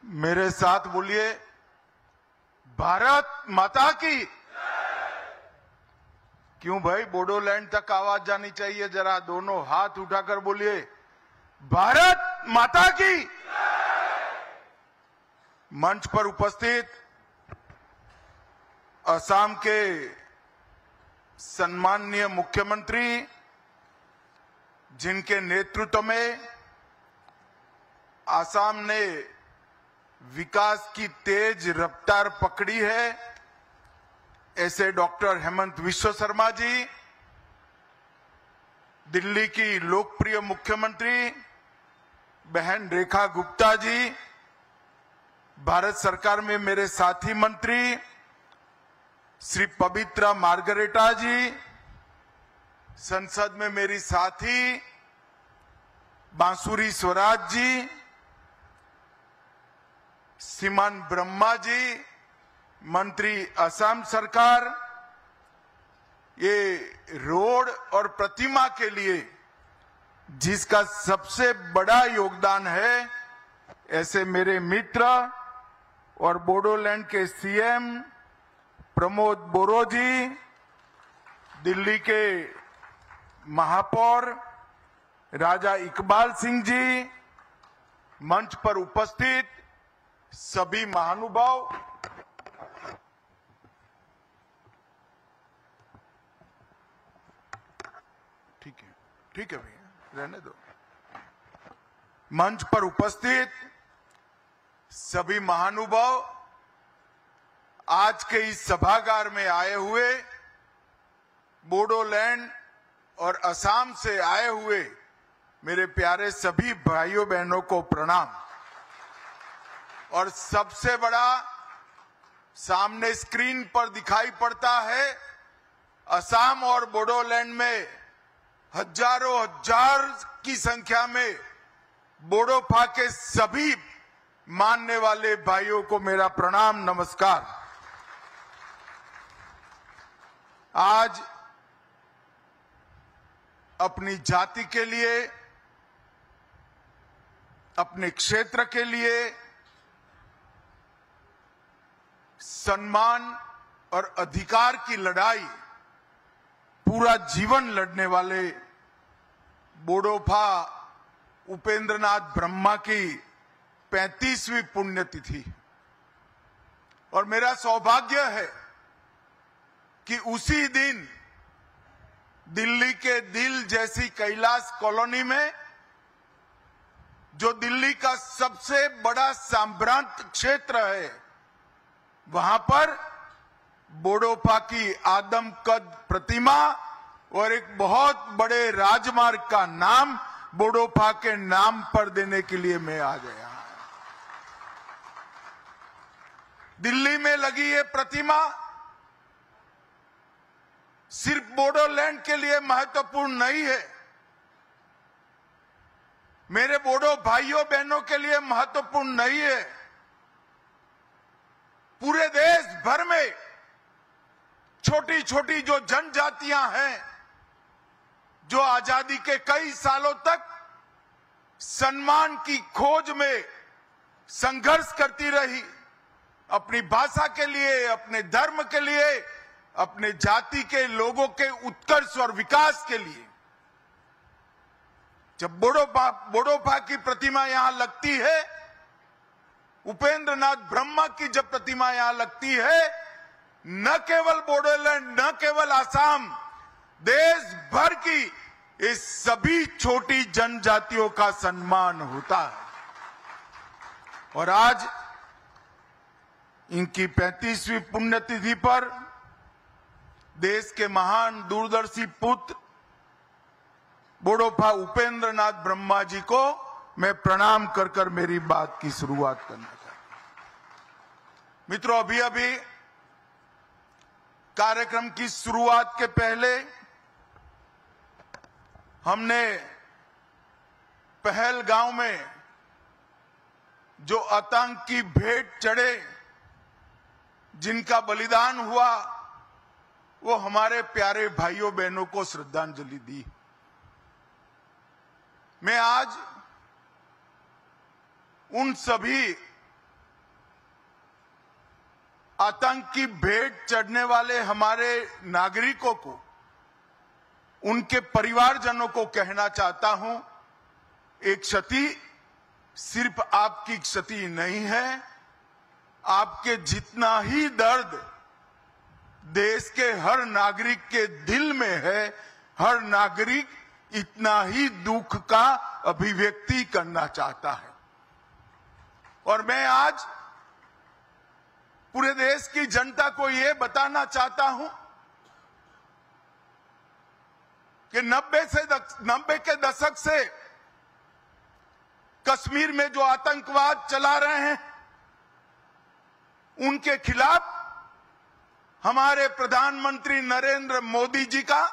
मेरे साथ बोलिए, भारत माता की। क्यों भाई, बोडोलैंड तक आवाज जानी चाहिए। जरा दोनों हाथ उठाकर बोलिए, भारत माता की। मंच पर उपस्थित असम के सम्माननीय मुख्यमंत्री, जिनके नेतृत्व में असम ने विकास की तेज रफ्तार पकड़ी है, ऐसे डॉक्टर हेमंत बिस्वा शर्मा जी, दिल्ली की लोकप्रिय मुख्यमंत्री बहन रेखा गुप्ता जी, भारत सरकार में मेरे साथी मंत्री श्री पवित्रा मार्गरेटा जी, संसद में मेरी साथी बांसुरी स्वराज जी, श्रीमान ब्रह्मा जी, मंत्री असम सरकार, ये रोड और प्रतिमा के लिए जिसका सबसे बड़ा योगदान है, ऐसे मेरे मित्र और बोडोलैंड के सीएम प्रमोद बोरो जी, दिल्ली के महापौर राजा इकबाल सिंह जी, मंच पर उपस्थित सभी महानुभाव, ठीक है भैया, रहने दो। मंच पर उपस्थित सभी महानुभाव, आज के इस सभागार में आए हुए बोडोलैंड और असम से आए हुए मेरे प्यारे सभी भाइयों बहनों को प्रणाम। और सबसे बड़ा सामने स्क्रीन पर दिखाई पड़ता है, असम और बोडोलैंड में हजारों हजार की संख्या में बोडोफा के सभी मानने वाले भाइयों को मेरा प्रणाम नमस्कार। आज अपनी जाति के लिए, अपने क्षेत्र के लिए सम्मान और अधिकार की लड़ाई पूरा जीवन लड़ने वाले बोडोफा उपेंद्रनाथ ब्रह्मा की 35वीं पुण्यतिथि, और मेरा सौभाग्य है कि उसी दिन दिल्ली के दिल जैसी कैलाश कॉलोनी में, जो दिल्ली का सबसे बड़ा संभ्रांत क्षेत्र है, वहां पर बोडोफा की आदमकद प्रतिमा और एक बहुत बड़े राजमार्ग का नाम बोडोफा के नाम पर देने के लिए मैं आ गया। दिल्ली में लगी ये प्रतिमा सिर्फ बोडोलैंड के लिए महत्वपूर्ण नहीं है, मेरे बोडो भाइयों बहनों के लिए महत्वपूर्ण नहीं है, पूरे देश भर में छोटी छोटी जो जनजातियां हैं, जो आजादी के कई सालों तक सम्मान की खोज में संघर्ष करती रही, अपनी भाषा के लिए, अपने धर्म के लिए, अपने जाति के लोगों के उत्कर्ष और विकास के लिए, जब बोडोफा की प्रतिमा यहां लगती है, उपेंद्रनाथ ब्रह्मा की जब प्रतिमा यहां लगती है, न केवल बोडोलैंड, न केवल असम, देश भर की इस सभी छोटी जनजातियों का सम्मान होता है। और आज इनकी 35वीं पुण्यतिथि पर देश के महान दूरदर्शी पुत्र बोडोफा उपेंद्रनाथ ब्रह्मा जी को मैं प्रणाम कर कर मेरी बात की शुरुआत करना चाहता हूं। मित्रों, अभी अभी कार्यक्रम की शुरुआत के पहले हमने पहलगांव में जो आतंक की भेंट चढ़े, जिनका बलिदान हुआ, वो हमारे प्यारे भाइयों बहनों को श्रद्धांजलि दी। मैं आज उन सभी आतंक की भेंट चढ़ने वाले हमारे नागरिकों को, उनके परिवारजनों को कहना चाहता हूं, एक क्षति सिर्फ आपकी क्षति नहीं है, आपके जितना ही दर्द देश के हर नागरिक के दिल में है, हर नागरिक इतना ही दुख का अभिव्यक्ति करना चाहता है। और मैं आज पूरे देश की जनता को यह बताना चाहता हूं कि 90 के दशक से कश्मीर में जो आतंकवाद चला रहे हैं, उनके खिलाफ हमारे प्रधानमंत्री नरेंद्र मोदी जी का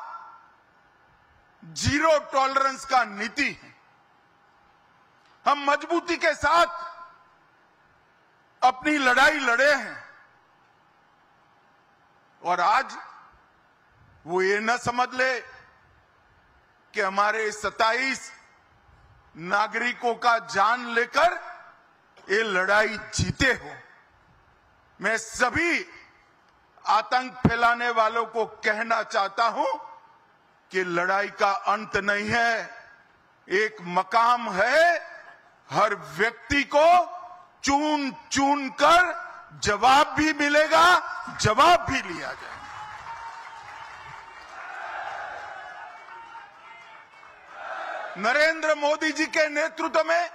जीरो टॉलरेंस का नीति है। हम मजबूती के साथ अपनी लड़ाई लड़े हैं और आज वो ये न समझ ले कि हमारे 27 नागरिकों का जान लेकर ये लड़ाई जीते हो। मैं सभी आतंक फैलाने वालों को कहना चाहता हूं कि लड़ाई का अंत नहीं है, एक मकाम है। हर व्यक्ति को चुन चुन कर जवाब भी मिलेगा, जवाब भी लिया जाएगा। नरेंद्र मोदी जी के नेतृत्व में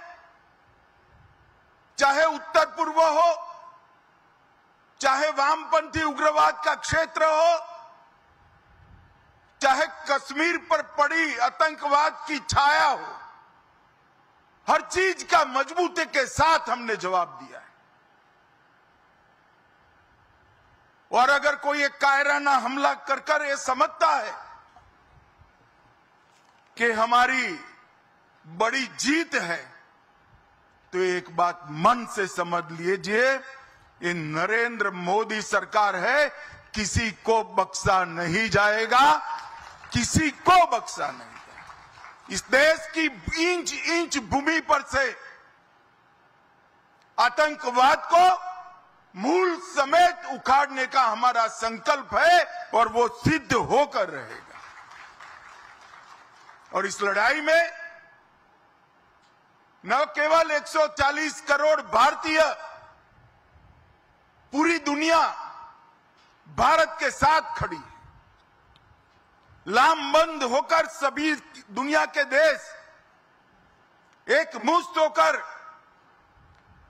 चाहे उत्तर पूर्व हो, चाहे वामपंथी उग्रवाद का क्षेत्र हो, चाहे कश्मीर पर पड़ी आतंकवाद की छाया हो, हर चीज का मजबूती के साथ हमने जवाब दिया है। और अगर कोई एक कायराना हमला कर ये समझता है कि हमारी बड़ी जीत है, तो एक बात मन से समझ लीजिए, ये नरेंद्र मोदी सरकार है, किसी को बख्शा नहीं जाएगा, किसी को बख्शा नहीं जाएगा। इस देश की इंच इंच भूमि पर से आतंकवाद को मूल समेत उखाड़ने का हमारा संकल्प है और वो सिद्ध होकर रहेगा। और इस लड़ाई में न केवल 140 करोड़ भारतीय, पूरी दुनिया भारत के साथ खड़ी है। लामबंद होकर सभी दुनिया के देश एकमुश्त होकर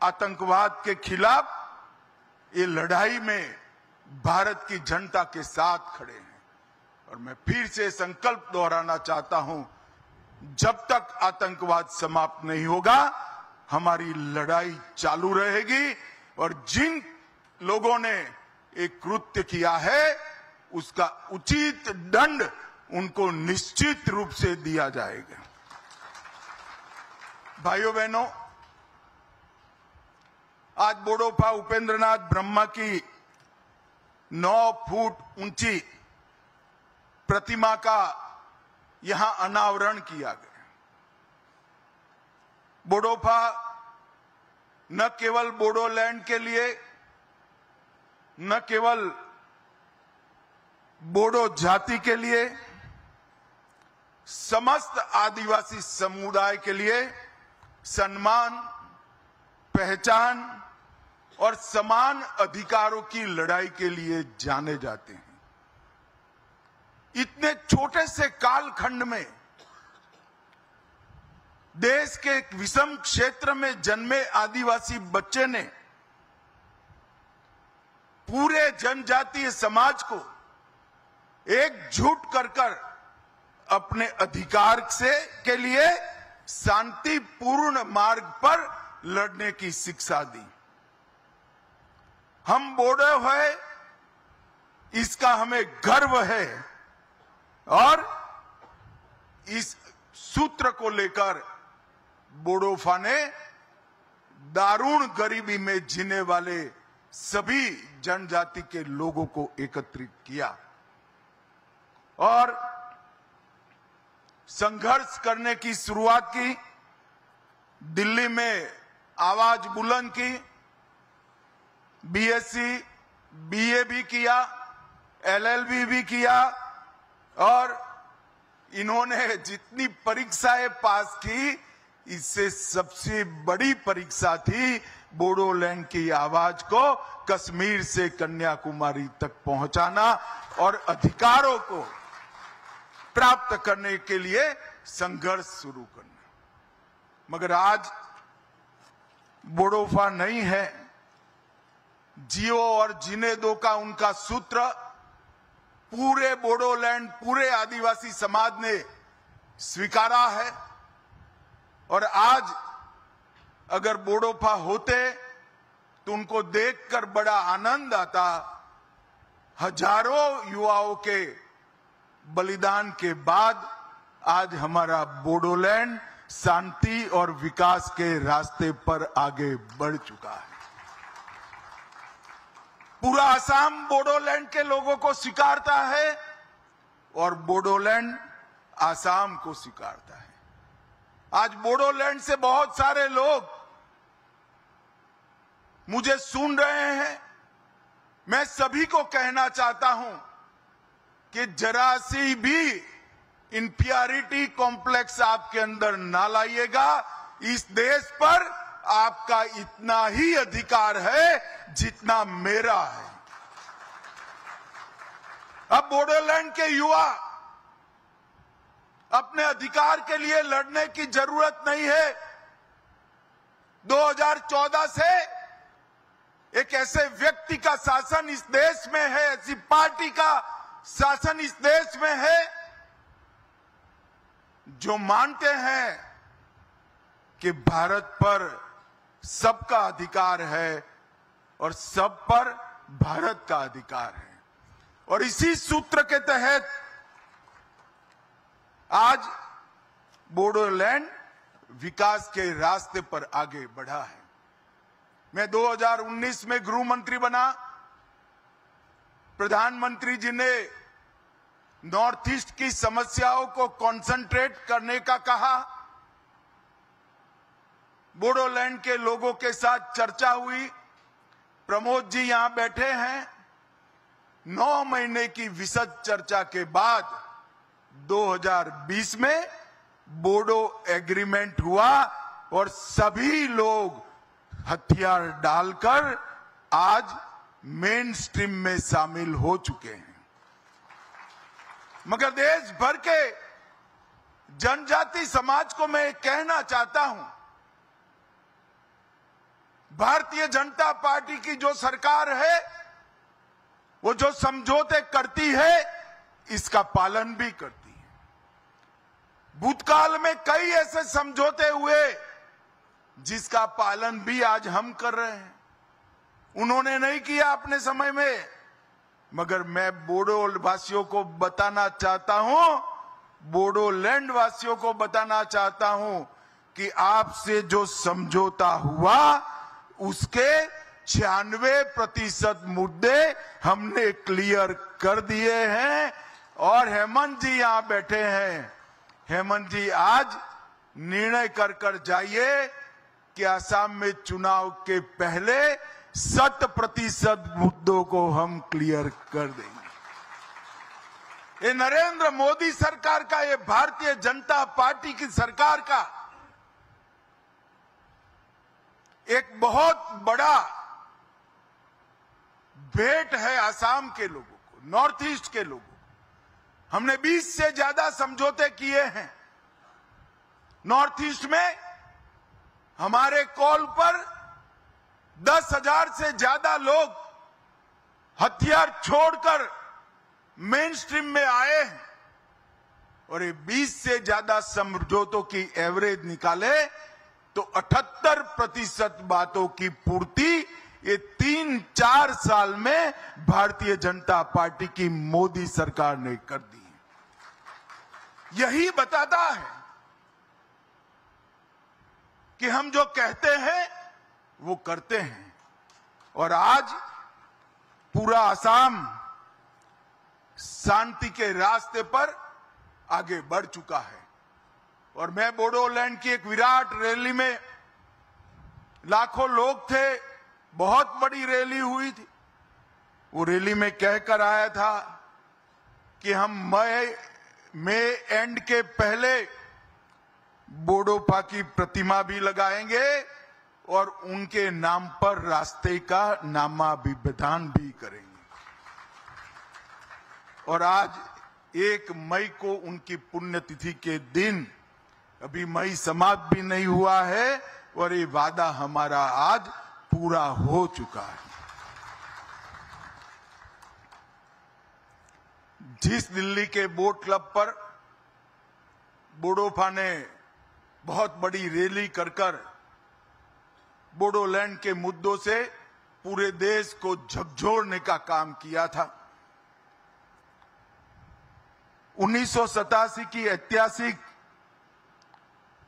आतंकवाद के खिलाफ ये लड़ाई में भारत की जनता के साथ खड़े हैं। और मैं फिर से संकल्प दोहराना चाहता हूं, जब तक आतंकवाद समाप्त नहीं होगा, हमारी लड़ाई चालू रहेगी। और जिन लोगों ने एक कृत्य किया है, उसका उचित दंड उनको निश्चित रूप से दिया जाएगा। भाइयों बहनों, आज बोडोफा उपेंद्रनाथ ब्रह्मा की 9 फुट ऊंची प्रतिमा का यहां अनावरण किया गया। बोडोफा न केवल बोडोलैंड के लिए, न केवल बोडो जाति के लिए, समस्त आदिवासी समुदाय के लिए सम्मान, पहचान और समान अधिकारों की लड़ाई के लिए जाने जाते हैं। इतने छोटे से कालखंड में देश के एक विषम क्षेत्र में जन्मे आदिवासी बच्चे ने पूरे जनजातीय समाज को एकजुट कर अपने अधिकार के लिए शांतिपूर्ण मार्ग पर लड़ने की शिक्षा दी। हम बोडो है, इसका हमें गर्व है और इस सूत्र को लेकर बोडोफा ने दारुण गरीबी में जीने वाले सभी जनजाति के लोगों को एकत्रित किया और संघर्ष करने की शुरुआत की। दिल्ली में आवाज बुलंद की, बीएससी, बीए भी किया, एलएलबी भी किया और इन्होंने जितनी परीक्षाएं पास की, इससे सबसे बड़ी परीक्षा थी बोडोलैंड की आवाज को कश्मीर से कन्याकुमारी तक पहुंचाना और अधिकारों को प्राप्त करने के लिए संघर्ष शुरू करना। मगर आज बोडोफा नहीं है। जियो और जीने दो का उनका सूत्र पूरे बोडोलैंड, पूरे आदिवासी समाज ने स्वीकारा है। और आज अगर बोडोफा होते तो उनको देखकर बड़ा आनंद आता। हजारों युवाओं के बलिदान के बाद आज हमारा बोडोलैंड शांति और विकास के रास्ते पर आगे बढ़ चुका है। पूरा असम बोडोलैंड के लोगों को स्वीकारता है और बोडोलैंड असम को स्वीकारता है। आज बोडोलैंड से बहुत सारे लोग मुझे सुन रहे हैं। मैं सभी को कहना चाहता हूं कि जरा सी भी इंफीरियरिटी कॉम्प्लेक्स आपके अंदर ना लाइएगा। इस देश पर आपका इतना ही अधिकार है जितना मेरा है। अब बोडोलैंड के युवा अपने अधिकार के लिए लड़ने की जरूरत नहीं है। 2014 से एक ऐसे व्यक्ति का शासन इस देश में है, ऐसी पार्टी का शासन इस देश में है जो मानते हैं कि भारत पर सबका अधिकार है और सब पर भारत का अधिकार है। और इसी सूत्र के तहत आज बोडोलैंड विकास के रास्ते पर आगे बढ़ा है। मैं 2019 में गृह मंत्री बना। प्रधानमंत्री जी ने नॉर्थ ईस्ट की समस्याओं को कंसंट्रेट करने का कहा। बोडोलैंड के लोगों के साथ चर्चा हुई। प्रमोद जी यहां बैठे हैं। 9 महीने की विशद चर्चा के बाद 2020 में बोडो एग्रीमेंट हुआ और सभी लोग हथियार डालकर आज मेन स्ट्रीम में शामिल हो चुके हैं। मगर देश भर के जनजाति समाज को मैं कहना चाहता हूं, भारतीय जनता पार्टी की जो सरकार है वो जो समझौते करती है इसका पालन भी करती है। भूतकाल में कई ऐसे समझौते हुए जिसका पालन भी आज हम कर रहे हैं। उन्होंने नहीं किया अपने समय में, मगर मैं बोडो वासियों को बताना चाहता हूं, बोडोलैंड वासियों को बताना चाहता हूं कि आपसे जो समझौता हुआ उसके 96% मुद्दे हमने क्लियर कर दिए हैं। और हेमंत जी यहां बैठे हैं। हेमंत जी आज निर्णय कर जाइए कि असम में चुनाव के पहले 100% मुद्दों को हम क्लियर कर देंगे। ये नरेंद्र मोदी सरकार का, ये भारतीय जनता पार्टी की सरकार का एक बहुत बड़ा भेंट है असम के लोगों को, नॉर्थ ईस्ट के लोगों को। हमने 20 से ज्यादा समझौते किए हैं। नॉर्थ ईस्ट में हमारे कॉल पर 10,000 से ज्यादा लोग हथियार छोड़कर मेन स्ट्रीम में आए हैं। और ये 20 से ज्यादा समझौतों की एवरेज निकाले तो 78% बातों की पूर्ति ये 3-4 साल में भारतीय जनता पार्टी की मोदी सरकार ने कर दी। यही बताता है कि हम जो कहते हैं वो करते हैं। और आज पूरा असम शांति के रास्ते पर आगे बढ़ चुका है। और मैं बोडोलैंड की एक विराट रैली में, लाखों लोग थे, बहुत बड़ी रैली हुई थी। वो रैली में कहकर आया था कि हम मई एंड के पहले बोडोफा की प्रतिमा भी लगाएंगे और उनके नाम पर रास्ते का नामाभिधान भी करेंगे। और आज 1 मई को उनकी पुण्यतिथि के दिन, अभी मई समाप्त भी नहीं हुआ है और ये वादा हमारा आज पूरा हो चुका है। जिस दिल्ली के बोट क्लब पर बोडोफा ने बहुत बड़ी रैली कर बोडोलैंड के मुद्दों से पूरे देश को झकझोरने का काम किया था, 1987 की ऐतिहासिक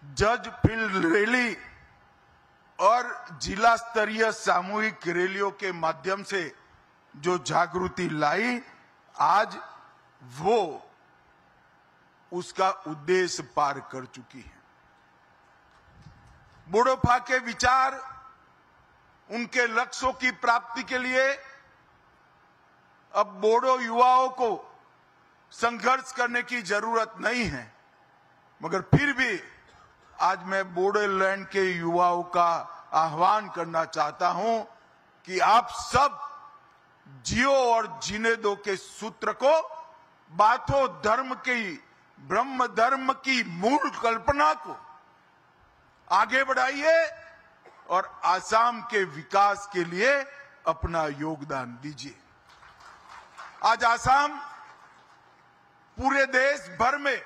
जज फील्ड रैली और जिला स्तरीय सामूहिक रैलियों के माध्यम से जो जागृति लाई, आज वो उसका उद्देश्य पार कर चुकी है। बोडोफा के विचार, उनके लक्ष्यों की प्राप्ति के लिए अब बोडो युवाओं को संघर्ष करने की जरूरत नहीं है, मगर फिर भी आज मैं बोडोलैंड के युवाओं का आह्वान करना चाहता हूं कि आप सब जियो और जीने दो के सूत्र को, बाथो धर्म की, ब्रह्म धर्म की मूल कल्पना को आगे बढ़ाइए और आसाम के विकास के लिए अपना योगदान दीजिए। आज आसाम पूरे देश भर में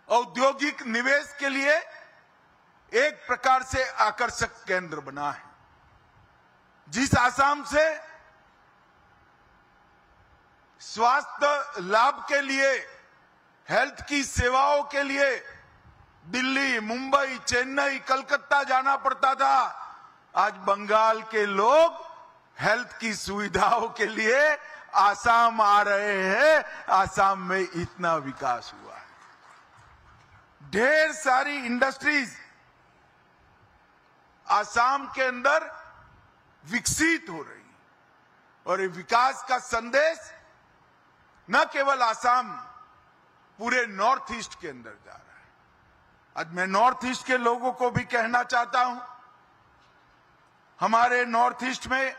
औद्योगिक निवेश के लिए एक प्रकार से आकर्षक केंद्र बना है। जिस आसाम से स्वास्थ्य लाभ के लिए, हेल्थ की सेवाओं के लिए दिल्ली, मुंबई, चेन्नई, कलकत्ता जाना पड़ता था, आज बंगाल के लोग हेल्थ की सुविधाओं के लिए आसाम आ रहे हैं। आसाम में इतना विकास हुआ है, ढेर सारी इंडस्ट्रीज आसाम के अंदर विकसित हो रही, और ये विकास का संदेश न केवल आसाम, पूरे नॉर्थ ईस्ट के अंदर जा रहा है। आज मैं नॉर्थ ईस्ट के लोगों को भी कहना चाहता हूं, हमारे नॉर्थ ईस्ट में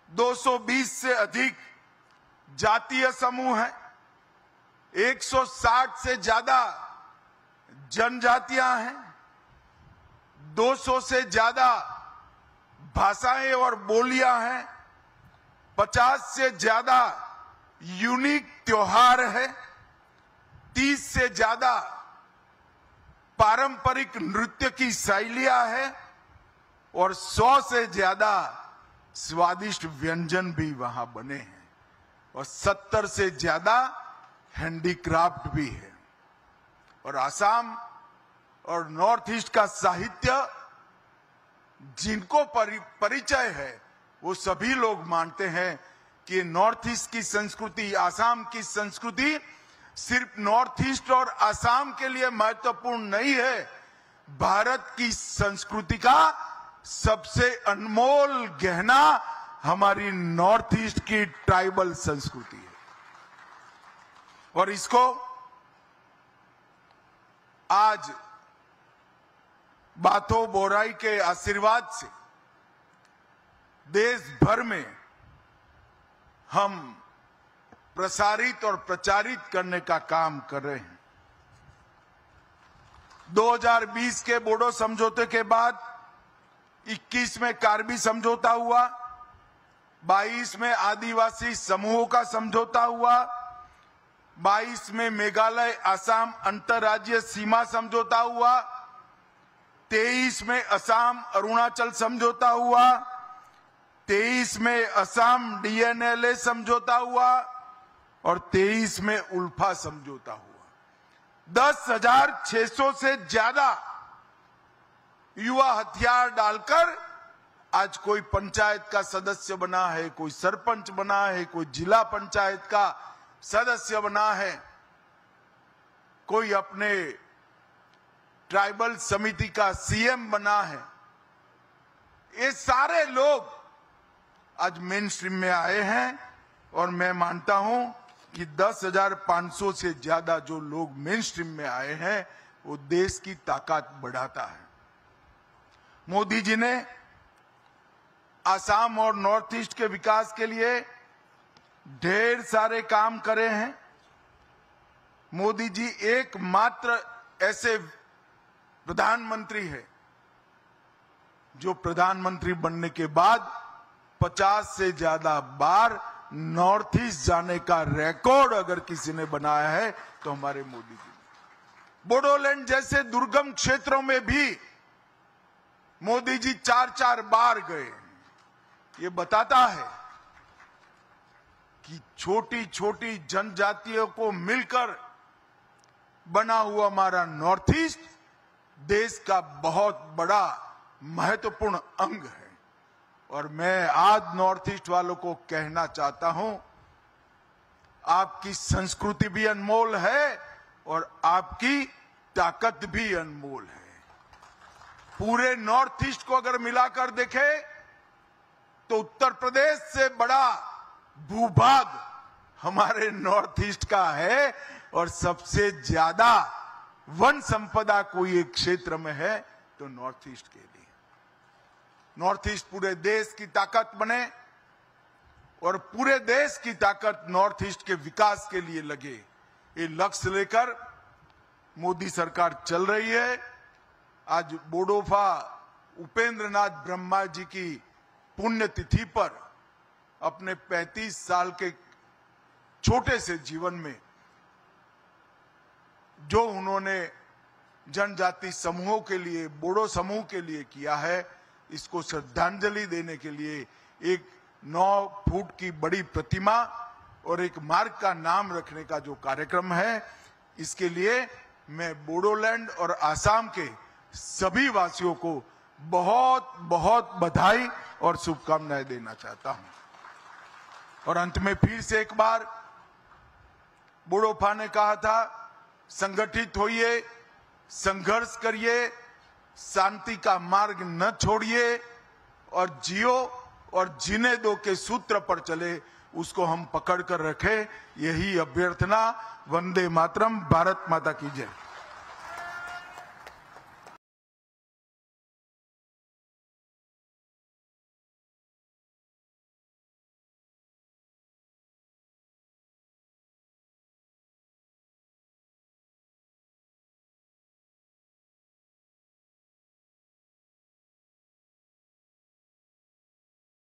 220 से अधिक जातीय समूह हैं, 160 से ज्यादा जनजातियां हैं, 200 से ज्यादा भाषाएं और बोलियां हैं, 50 से ज्यादा यूनिक त्योहार है, 30 से ज्यादा पारंपरिक नृत्य की शैलियां हैं और 100 से ज्यादा स्वादिष्ट व्यंजन भी वहां बने हैं, और 70 से ज्यादा हैंडीक्राफ्ट भी है। और आसाम और नॉर्थ ईस्ट का साहित्य जिनको परिचय है, वो सभी लोग मानते हैं कि नॉर्थ ईस्ट की संस्कृति, आसाम की संस्कृति सिर्फ नॉर्थ ईस्ट और आसाम के लिए महत्वपूर्ण नहीं है, भारत की संस्कृति का सबसे अनमोल गहना हमारी नॉर्थ ईस्ट की ट्राइबल संस्कृति है। और इसको आज बाथो बोराई के आशीर्वाद से देश भर में हम प्रसारित और प्रचारित करने का काम कर रहे हैं। 2020 के बोडो समझौते के बाद 21 में कार्बी समझौता हुआ, 22 में आदिवासी समूहों का समझौता हुआ, 22 में मेघालय आसाम अंतर्राज्यीय सीमा समझौता हुआ, 23 में असम अरुणाचल समझौता हुआ, 23 में असम डीएनएलए समझौता हुआ और 23 में उल्फा समझौता हुआ। 10,600 से ज्यादा युवा हथियार डालकर आज कोई पंचायत का सदस्य बना है, कोई सरपंच बना है, कोई जिला पंचायत का सदस्य बना है, कोई अपने ट्राइबल समिति का सीएम बना है। ये सारे लोग आज मेन स्ट्रीम में आए हैं और मैं मानता हूं कि 10,500 से ज्यादा जो लोग मेन स्ट्रीम में आए हैं वो देश की ताकत बढ़ाता है। मोदी जी ने आसाम और नॉर्थ ईस्ट के विकास के लिए ढेर सारे काम करे हैं। मोदी जी एकमात्र ऐसे प्रधानमंत्री है जो प्रधानमंत्री बनने के बाद 50 से ज्यादा बार नॉर्थ ईस्ट जाने का रिकॉर्ड अगर किसी ने बनाया है तो हमारे मोदी जी ने। बोडोलैंड जैसे दुर्गम क्षेत्रों में भी मोदी जी 4-4 बार गए। ये बताता है कि छोटी छोटी जनजातियों को मिलकर बना हुआ हमारा नॉर्थ ईस्ट देश का बहुत बड़ा महत्वपूर्ण अंग है। और मैं आज नॉर्थ ईस्ट वालों को कहना चाहता हूं, आपकी संस्कृति भी अनमोल है और आपकी ताकत भी अनमोल है। पूरे नॉर्थ ईस्ट को अगर मिलाकर देखे तो उत्तर प्रदेश से बड़ा भूभाग हमारे नॉर्थ ईस्ट का है और सबसे ज्यादा वन संपदा कोई एक क्षेत्र में है तो नॉर्थ ईस्ट के लिए। नॉर्थ ईस्ट पूरे देश की ताकत बने और पूरे देश की ताकत नॉर्थ ईस्ट के विकास के लिए लगे, ये लक्ष्य लेकर मोदी सरकार चल रही है। आज बोडोफा उपेंद्र नाथ ब्रह्मा जी की पुण्यतिथि पर अपने 35 साल के छोटे से जीवन में जो उन्होंने जनजाति समूहों के लिए, बोडो समूह के लिए किया है, इसको श्रद्धांजलि देने के लिए एक 9 फुट की बड़ी प्रतिमा और एक मार्ग का नाम रखने का जो कार्यक्रम है, इसके लिए मैं बोडोलैंड और आसाम के सभी वासियों को बहुत बहुत बधाई और शुभकामनाएं देना चाहता हूं। और अंत में फिर से एक बार बोडोफा ने कहा था, संगठित होइए, संघर्ष करिए, शांति का मार्ग न छोड़िए और जियो और जीने दो के सूत्र पर चले, उसको हम पकड़ कर रखें। यही अभ्यर्थना। वंदे मातरम। भारत माता की जय।